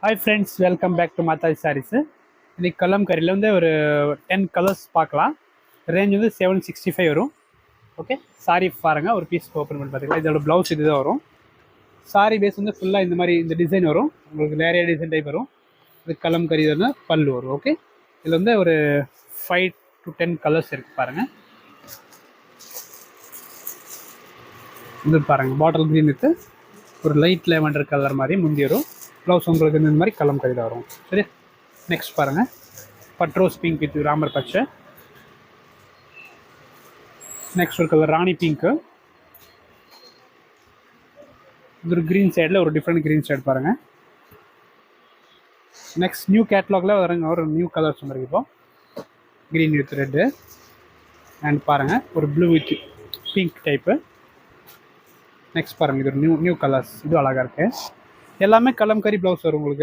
Hi friends, welcome back to Mataji Sarees. இன்றைக்கி கலம்கரியில் வந்து ஒரு 10 கலர்ஸ் பார்க்கலாம். ரேஞ்ச் வந்து 765 வரும். ஓகே, சாரி பாருங்கள், ஒரு பீஸ் ஓப்பன் பண்ணி பார்த்துக்கலாம். இதோட ப்ளவுஸ் இது தான் வரும். சாரி பேஸ் வந்து ஃபுல்லாக இந்த மாதிரி இந்த டிசைன் வரும். உங்களுக்கு நிறைய டிசைன் டைப் வரும். இது கலம்கரி வந்து பல்லு வரும். ஓகே, இதில் வந்து ஒரு 5 to 10 கலர்ஸ் இருக்குது பாருங்கள். இது பாருங்கள், பாட்டில் க்ரீன் வித்து ஒரு லைட் லெவண்டர் கலர் மாதிரி முந்தி வரும். ப்ளவுஸ் உங்களுக்கு இந்த மாதிரி கலம்கரியில் வரும். சரி, நெக்ஸ்ட் பாருங்கள், பட்ரோஸ் பிங்க் வித் ராமர் பச்சை. நெக்ஸ்ட் ஒரு கலர் ராணி பிங்க்கு. இது ஒரு க்ரீன் சைடில் ஒரு டிஃப்ரெண்ட் க்ரீன் சைடு பாருங்கள். நெக்ஸ்ட் நியூ கேட்லாகில் வரங்க ஒரு நியூ கலர்ஸ் வந்துருக்கு. இப்போ க்ரீன் வித் ரெட்டு அண்ட் பாருங்கள் ஒரு blue with pink type. Next பாருங்கள், இது ஒரு நியூ கலர்ஸ். இது அழகாக இருக்குது. எல்லாமே கலம்கரி ப்ளவுஸ் வரும் உங்களுக்கு.